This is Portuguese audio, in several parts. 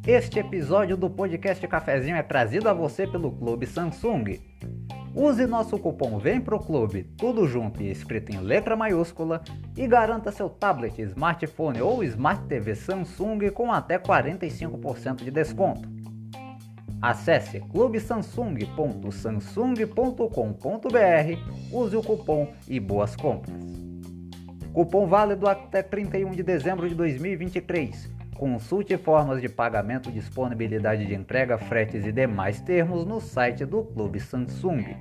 Este episódio do podcast Cafezinho é trazido a você pelo Clube Samsung. Use nosso cupom VEM PRO CLUBE, tudo junto e escrito em letra maiúscula, e garanta seu tablet, smartphone ou Smart TV Samsung com até 45% de desconto. Acesse clubesamsung.samsung.com.br, use o cupom e boas compras. Cupom válido até 31 de dezembro de 2023. Consulte formas de pagamento, disponibilidade de entrega, fretes e demais termos no site do Clube Samsung.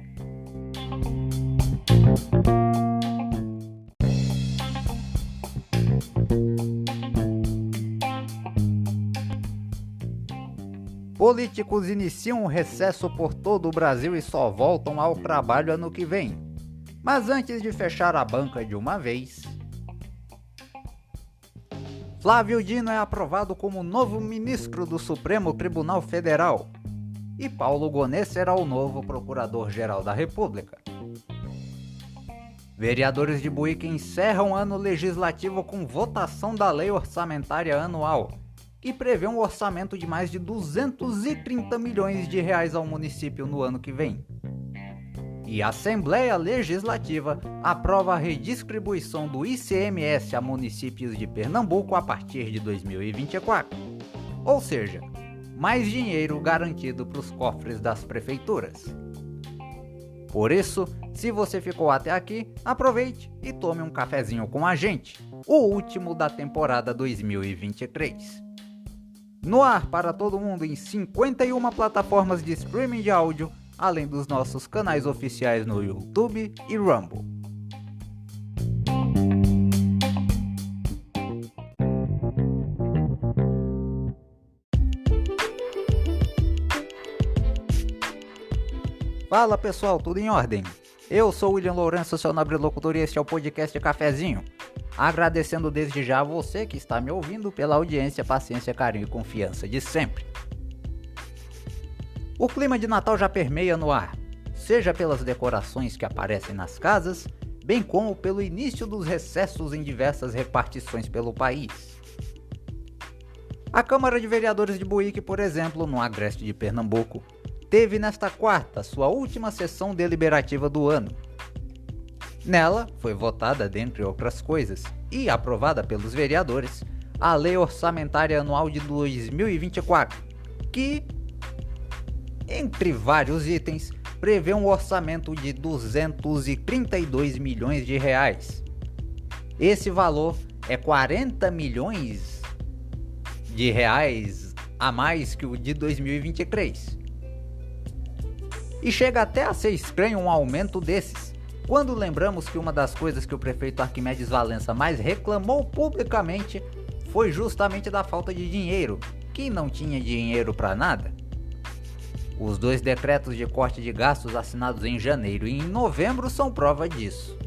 Políticos iniciam um recesso por todo o Brasil e só voltam ao trabalho ano que vem. Mas antes de fechar a banca de uma vez, Flávio Dino é aprovado como novo ministro do Supremo Tribunal Federal e Paulo Gonet será o novo Procurador-Geral da República. Vereadores de Buíque encerram ano legislativo com votação da Lei Orçamentária Anual, que prevê um orçamento de mais de 230 milhões de reais ao município no ano que vem. E a Assembleia Legislativa aprova a redistribuição do ICMS a municípios de Pernambuco a partir de 2024. Ou seja, mais dinheiro garantido para os cofres das prefeituras. Por isso, se você ficou até aqui, aproveite e tome um cafezinho com a gente, o último da temporada 2023. No ar para todo mundo em 51 plataformas de streaming de áudio, além dos nossos canais oficiais no YouTube e Rumble. Fala pessoal, tudo em ordem? Eu sou William Lourenço, seu nobre locutor, e este é o podcast Cafezinho. Agradecendo desde já a você que está me ouvindo pela audiência, paciência, carinho e confiança de sempre. O clima de Natal já permeia no ar, seja pelas decorações que aparecem nas casas, bem como pelo início dos recessos em diversas repartições pelo país. A Câmara de Vereadores de Buíque, por exemplo, no Agreste de Pernambuco, teve nesta quarta sua última sessão deliberativa do ano. Nela foi votada, dentre outras coisas, e aprovada pelos vereadores, a Lei Orçamentária Anual de 2024, que, entre vários itens, prevê um orçamento de 232 milhões de reais. Esse valor é 40 milhões de reais a mais que o de 2023. E chega até a ser estranho um aumento desses, quando lembramos que uma das coisas que o prefeito Arquimedes Valença mais reclamou publicamente foi justamente da falta de dinheiro, que não tinha dinheiro para nada. Os dois decretos de corte de gastos assinados em janeiro e em novembro são prova disso.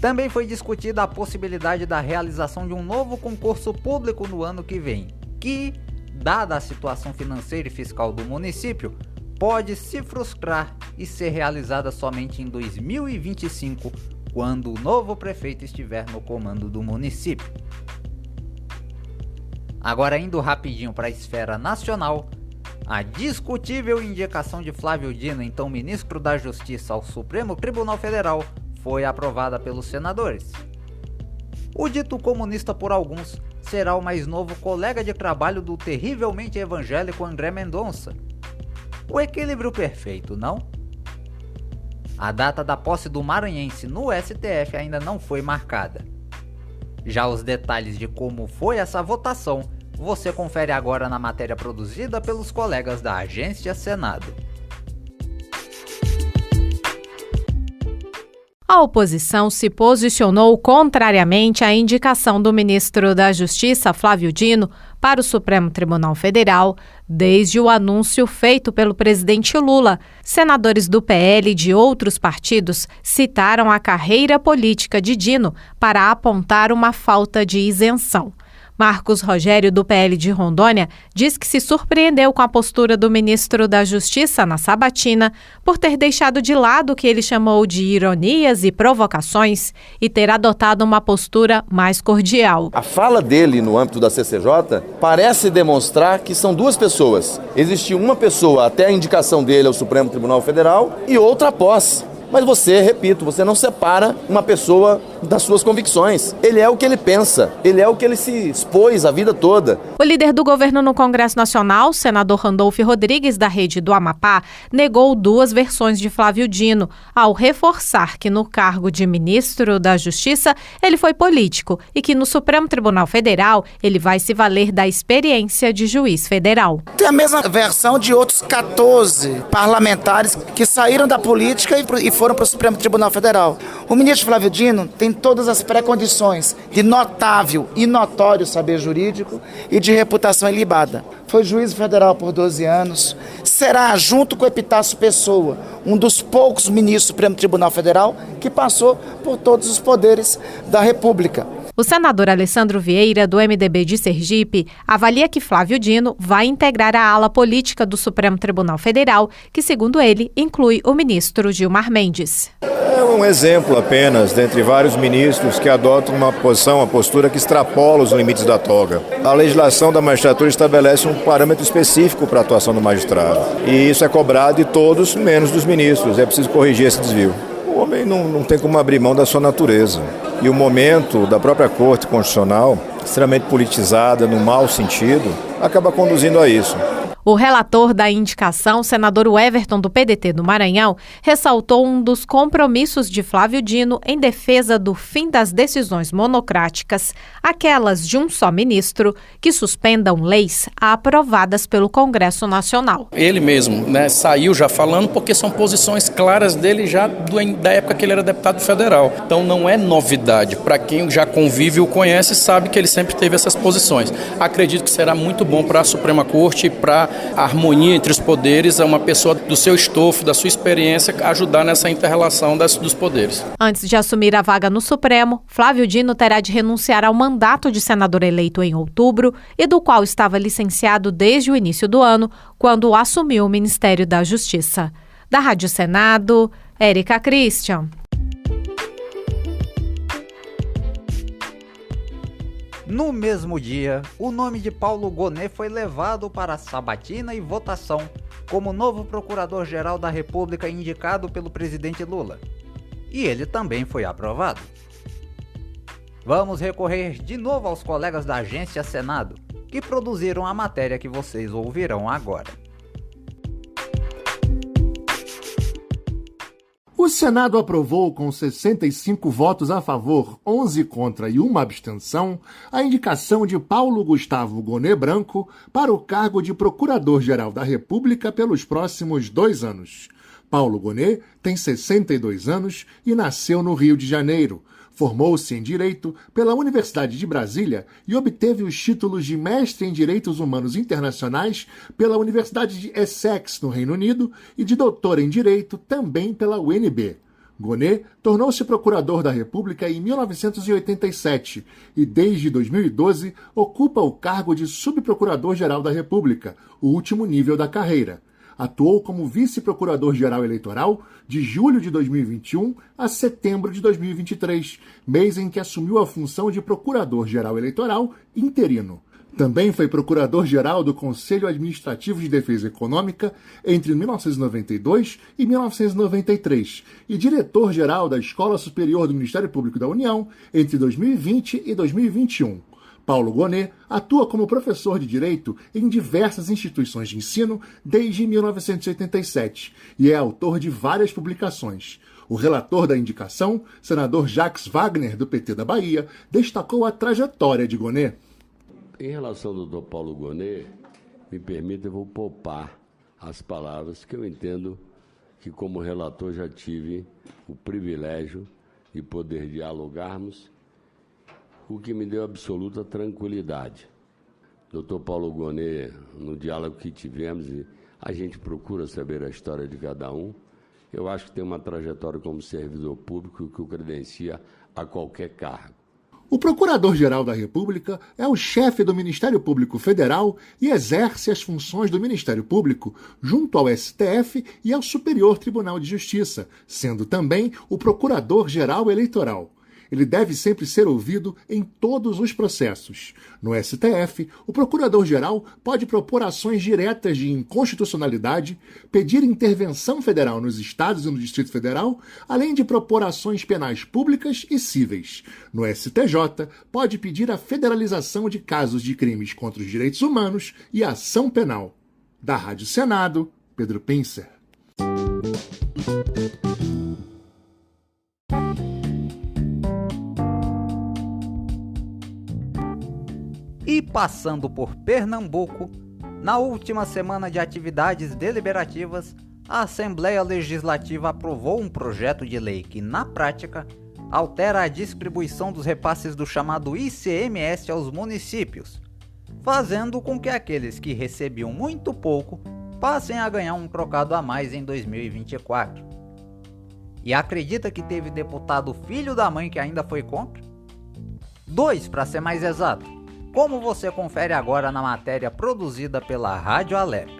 Também foi discutida a possibilidade da realização de um novo concurso público no ano que vem, que, dada a situação financeira e fiscal do município, pode se frustrar e ser realizada somente em 2025, quando o novo prefeito estiver no comando do município. Agora, indo rapidinho para a esfera nacional, a discutível indicação de Flávio Dino, então ministro da Justiça, ao Supremo Tribunal Federal, foi aprovada pelos senadores. O dito comunista por alguns será o mais novo colega de trabalho do terrivelmente evangélico André Mendonça. O equilíbrio perfeito, não? A data da posse do maranhense no STF ainda não foi marcada. Já os detalhes de como foi essa votação você confere agora na matéria produzida pelos colegas da Agência Senado. A oposição se posicionou contrariamente à indicação do ministro da Justiça, Flávio Dino, para o Supremo Tribunal Federal, desde o anúncio feito pelo presidente Lula. Senadores do PL e de outros partidos citaram a carreira política de Dino para apontar uma falta de isenção. Marcos Rogério, do PL de Rondônia, diz que se surpreendeu com a postura do ministro da Justiça na sabatina por ter deixado de lado o que ele chamou de ironias e provocações e ter adotado uma postura mais cordial. A fala dele no âmbito da CCJ parece demonstrar que são duas pessoas. Existiu uma pessoa até a indicação dele ao Supremo Tribunal Federal e outra após. Mas você, repito, você não separa uma pessoa das suas convicções. Ele é o que ele pensa, ele é o que ele se expôs a vida toda. O líder do governo no Congresso Nacional, senador Randolfo Rodrigues, da Rede do Amapá, negou duas versões de Flávio Dino, ao reforçar que no cargo de ministro da Justiça ele foi político e que no Supremo Tribunal Federal ele vai se valer da experiência de juiz federal. Tem a mesma versão de outros 14 parlamentares que saíram da política e foram para o Supremo Tribunal Federal. O ministro Flávio Dino tem todas as pré-condições de notável e notório saber jurídico e de reputação ilibada. Foi juiz federal por 12 anos, será, junto com Epitácio Pessoa, um dos poucos ministros do Supremo Tribunal Federal que passou por todos os poderes da República. O senador Alessandro Vieira, do MDB de Sergipe, avalia que Flávio Dino vai integrar a ala política do Supremo Tribunal Federal, que, segundo ele, inclui o ministro Gilmar Mendes. É um exemplo apenas dentre vários ministros que adotam uma postura que extrapola os limites da toga. A legislação da magistratura estabelece um parâmetro específico para a atuação do magistrado. E isso é cobrado de todos, menos dos ministros. É preciso corrigir esse desvio. O homem não tem como abrir mão da sua natureza. E o momento da própria Corte Constitucional, extremamente politizada, no mau sentido, acaba conduzindo a isso. O relator da indicação, senador Everton, do PDT do Maranhão, ressaltou um dos compromissos de Flávio Dino em defesa do fim das decisões monocráticas, aquelas de um só ministro, que suspendam leis aprovadas pelo Congresso Nacional. Ele mesmo, saiu já falando porque são posições claras dele já da época que ele era deputado federal. Então não é novidade. Para quem já convive e o conhece, sabe que ele sempre teve essas posições. Acredito que será muito bom para a Suprema Corte e para a harmonia entre os poderes, é uma pessoa do seu estofo, da sua experiência, ajudar nessa inter-relação dos poderes. Antes de assumir a vaga no Supremo, Flávio Dino terá de renunciar ao mandato de senador eleito em outubro e do qual estava licenciado desde o início do ano, quando assumiu o Ministério da Justiça. Da Rádio Senado, Érica Christian. No mesmo dia, o nome de Paulo Gonet foi levado para a sabatina e votação como novo procurador-geral da República indicado pelo presidente Lula. E ele também foi aprovado. Vamos recorrer de novo aos colegas da Agência Senado, que produziram a matéria que vocês ouvirão agora. O Senado aprovou com 65 votos a favor, 11 contra e 1 abstenção, a indicação de Paulo Gustavo Gonet Branco para o cargo de Procurador-Geral da República pelos próximos 2 anos. Paulo Gonet tem 62 anos e nasceu no Rio de Janeiro. Formou-se em Direito pela Universidade de Brasília e obteve os títulos de Mestre em Direitos Humanos Internacionais pela Universidade de Essex, no Reino Unido, e de Doutor em Direito também pela UNB. Gonet tornou-se Procurador da República em 1987 e, desde 2012, ocupa o cargo de Subprocurador-Geral da República, o último nível da carreira. Atuou como vice-procurador-geral eleitoral de julho de 2021 a setembro de 2023, mês em que assumiu a função de procurador-geral eleitoral interino. Também foi procurador-geral do Conselho Administrativo de Defesa Econômica entre 1992 e 1993 e diretor-geral da Escola Superior do Ministério Público da União entre 2020 e 2021. Paulo Gonet atua como professor de Direito em diversas instituições de ensino desde 1987 e é autor de várias publicações. O relator da indicação, senador Jacques Wagner, do PT da Bahia, destacou a trajetória de Gonet. Em relação ao doutor Paulo Gonet, me permita, eu vou poupar as palavras que eu entendo que como relator já tive o privilégio de poder dialogarmos, o que me deu absoluta tranquilidade. Doutor Paulo Gonet, no diálogo que tivemos, a gente procura saber a história de cada um. Eu acho que tem uma trajetória como servidor público que o credencia a qualquer cargo. O Procurador-Geral da República é o chefe do Ministério Público Federal e exerce as funções do Ministério Público junto ao STF e ao Superior Tribunal de Justiça, sendo também o Procurador-Geral Eleitoral. Ele deve sempre ser ouvido em todos os processos. No STF, o Procurador-Geral pode propor ações diretas de inconstitucionalidade, pedir intervenção federal nos estados e no Distrito Federal, além de propor ações penais públicas e cíveis. No STJ, pode pedir a federalização de casos de crimes contra os direitos humanos e ação penal. Da Rádio Senado, Pedro Pincer. E passando por Pernambuco, na última semana de atividades deliberativas, a Assembleia Legislativa aprovou um projeto de lei que, na prática, altera a distribuição dos repasses do chamado ICMS aos municípios, fazendo com que aqueles que recebiam muito pouco passem a ganhar um trocado a mais em 2024. E acredita que teve deputado filho da mãe que ainda foi contra? 2, para ser mais exato. Como você confere agora na matéria produzida pela Rádio Alep.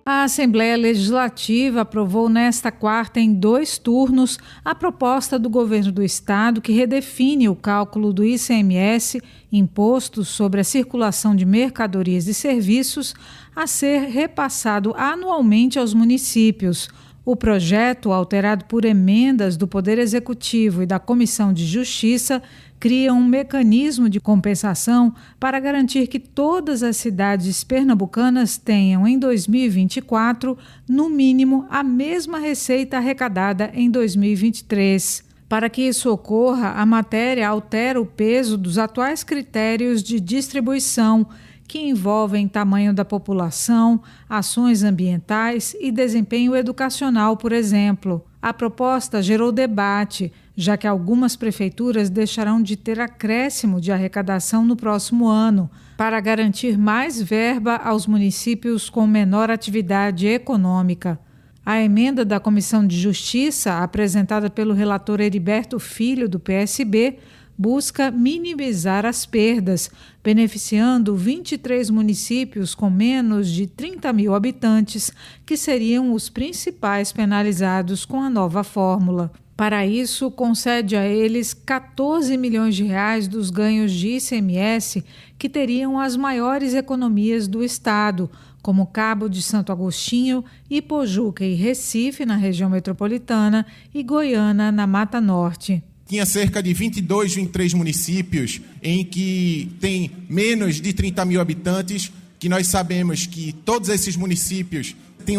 A Assembleia Legislativa aprovou nesta quarta, em 2 turnos, a proposta do governo do Estado que redefine o cálculo do ICMS, Imposto sobre a Circulação de Mercadorias e Serviços, a ser repassado anualmente aos municípios. O projeto, alterado por emendas do Poder Executivo e da Comissão de Justiça, cria um mecanismo de compensação para garantir que todas as cidades pernambucanas tenham, em 2024, no mínimo, a mesma receita arrecadada em 2023. Para que isso ocorra, a matéria altera o peso dos atuais critérios de distribuição, que envolvem tamanho da população, ações ambientais e desempenho educacional, por exemplo. A proposta gerou debate, já que algumas prefeituras deixarão de ter acréscimo de arrecadação no próximo ano, para garantir mais verba aos municípios com menor atividade econômica. A emenda da Comissão de Justiça, apresentada pelo relator Heriberto Filho, do PSB, busca minimizar as perdas, beneficiando 23 municípios com menos de 30 mil habitantes, que seriam os principais penalizados com a nova fórmula. Para isso, concede a eles 14 milhões de reais dos ganhos de ICMS, que teriam as maiores economias do Estado, como Cabo de Santo Agostinho, Ipojuca e Recife, na região metropolitana, e Goiânia, na Mata Norte. Tinha cerca de 22, 23 municípios em que tem menos de 30 mil habitantes, que nós sabemos que todos esses municípios têm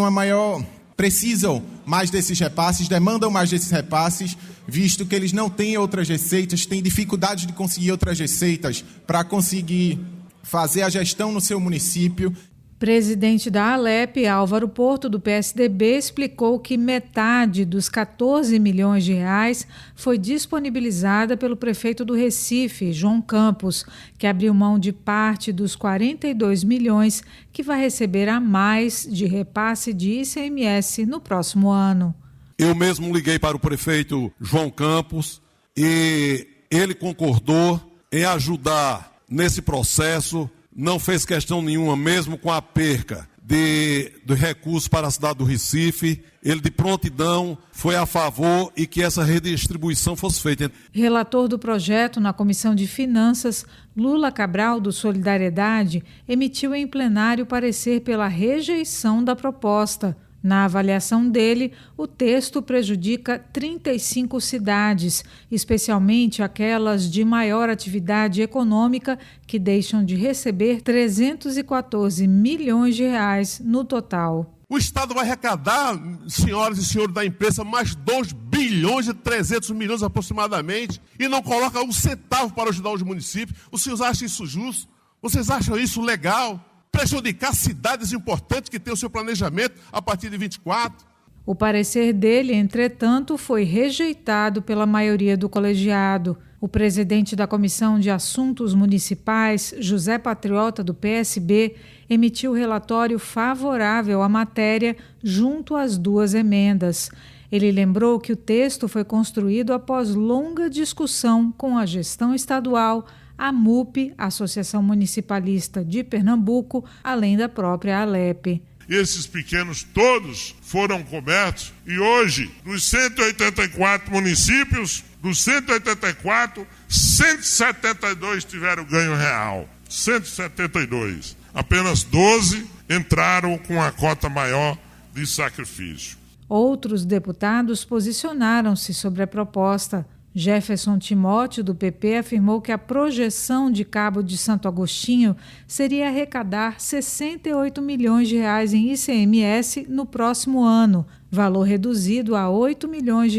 precisam mais desses repasses, demandam mais desses repasses, visto que eles não têm outras receitas, têm dificuldade de conseguir outras receitas para conseguir fazer a gestão no seu município. Presidente da Alep, Álvaro Porto, do PSDB, explicou que metade dos 14 milhões de reais foi disponibilizada pelo prefeito do Recife, João Campos, que abriu mão de parte dos 42 milhões que vai receber a mais de repasse de ICMS no próximo ano. Eu mesmo liguei para o prefeito João Campos e ele concordou em ajudar nesse processo. Não fez questão nenhuma, mesmo com a perca de recursos para a cidade do Recife. Ele de prontidão foi a favor e que essa redistribuição fosse feita. Relator do projeto na Comissão de Finanças, Lula Cabral, do Solidariedade, emitiu em plenário parecer pela rejeição da proposta. Na avaliação dele, o texto prejudica 35 cidades, especialmente aquelas de maior atividade econômica, que deixam de receber 314 milhões de reais no total. O Estado vai arrecadar, senhoras e senhores da imprensa, mais 2 bilhões e 300 milhões aproximadamente, e não coloca um centavo para ajudar os municípios. Os senhores acham isso justo? Vocês acham isso legal? Prejudicar cidades importantes que têm o seu planejamento a partir de 24. O parecer dele, entretanto, foi rejeitado pela maioria do colegiado. O presidente da Comissão de Assuntos Municipais, José Patriota, do PSB, emitiu relatório favorável à matéria junto às 2 emendas. Ele lembrou que o texto foi construído após longa discussão com a gestão estadual, a MUP, Associação Municipalista de Pernambuco, além da própria ALEP. Esses pequenos todos foram cobertos e hoje, dos 184 municípios, dos 184, 172 tiveram ganho real. 172. Apenas 12 entraram com a cota maior de sacrifício. Outros deputados posicionaram-se sobre a proposta. Jefferson Timóteo, do PP, afirmou que a projeção de Cabo de Santo Agostinho seria arrecadar R$ 68 milhões em ICMS no próximo ano, valor reduzido a R$ 8 milhões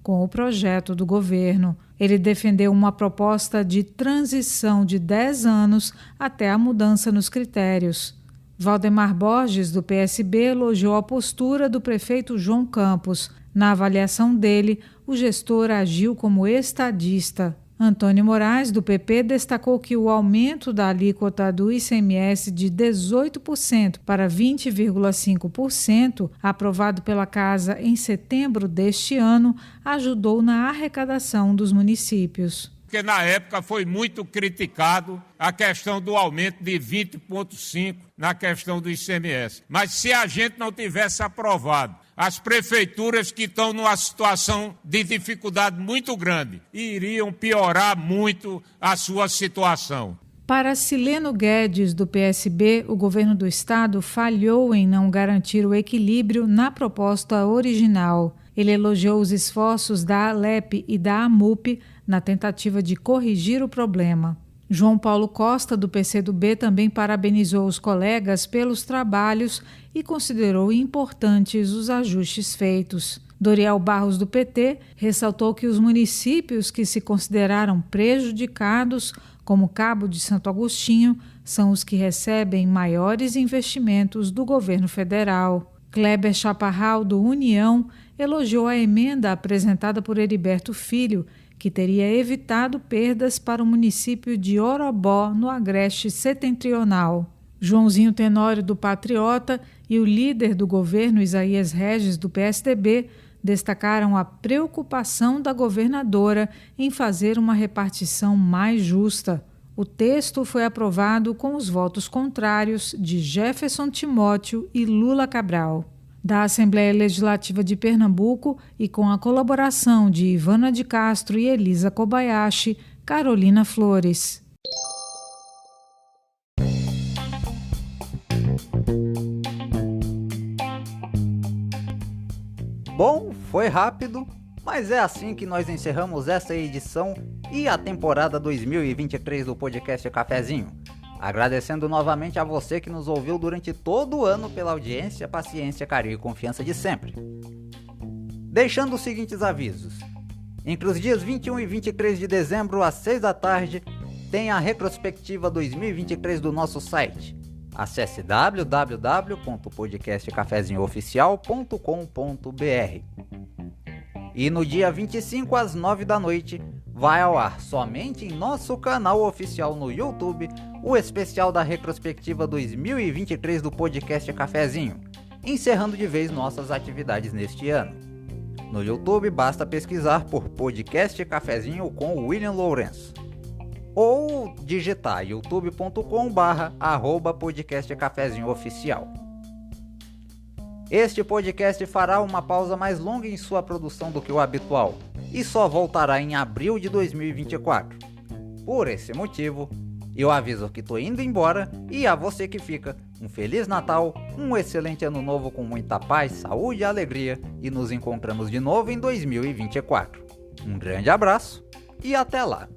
com o projeto do governo. Ele defendeu uma proposta de transição de 10 anos até a mudança nos critérios. Valdemar Borges, do PSB, elogiou a postura do prefeito João Campos. Na avaliação dele, o gestor agiu como estadista. Antônio Moraes, do PP, destacou que o aumento da alíquota do ICMS de 18% para 20,5%, aprovado pela Casa em setembro deste ano, ajudou na arrecadação dos municípios. Porque na época foi muito criticado a questão do aumento de 20,5% na questão do ICMS. Mas se a gente não tivesse aprovado, as prefeituras que estão numa situação de dificuldade muito grande iriam piorar muito a sua situação. Para Sileno Guedes, do PSB, o governo do estado falhou em não garantir o equilíbrio na proposta original. Ele elogiou os esforços da ALEP e da AMUP na tentativa de corrigir o problema. João Paulo Costa, do PCdoB, também parabenizou os colegas pelos trabalhos e considerou importantes os ajustes feitos. Doriel Barros, do PT, ressaltou que os municípios que se consideraram prejudicados, como Cabo de Santo Agostinho, são os que recebem maiores investimentos do governo federal. Kleber Chaparral, do União, elogiou a emenda apresentada por Heriberto Filho, que teria evitado perdas para o município de Orobó, no Agreste Setentrional. Joãozinho Tenório, do Patriota, e o líder do governo, Isaías Regis, do PSDB, destacaram a preocupação da governadora em fazer uma repartição mais justa. O texto foi aprovado com os votos contrários de Jefferson Timóteo e Lula Cabral. Da Assembleia Legislativa de Pernambuco e com a colaboração de Ivana de Castro e Elisa Kobayashi, Carolina Flores. Bom, foi rápido, mas é assim que nós encerramos essa edição e a temporada 2023 do podcast Cafezinho. Agradecendo novamente a você que nos ouviu durante todo o ano pela audiência, paciência, carinho e confiança de sempre. Deixando os seguintes avisos. Entre os dias 21 e 23 de dezembro, às 6 da tarde, tem a retrospectiva 2023 do nosso site. Acesse www.podcastcafezinhooficial.com.br. E no dia 25 às 9 da noite, vai ao ar somente em nosso canal oficial no YouTube o especial da retrospectiva 2023 do podcast Cafezinho, encerrando de vez nossas atividades neste ano. No YouTube basta pesquisar por Podcast Cafezinho com William Lourenço ou digitar youtube.com/podcast Cafezinho Oficial. Este podcast fará uma pausa mais longa em sua produção do que o habitual e só voltará em abril de 2024. Por esse motivo, eu aviso que tô indo embora e a você que fica, um Feliz Natal, um excelente Ano Novo com muita paz, saúde e alegria e nos encontramos de novo em 2024. Um grande abraço e até lá!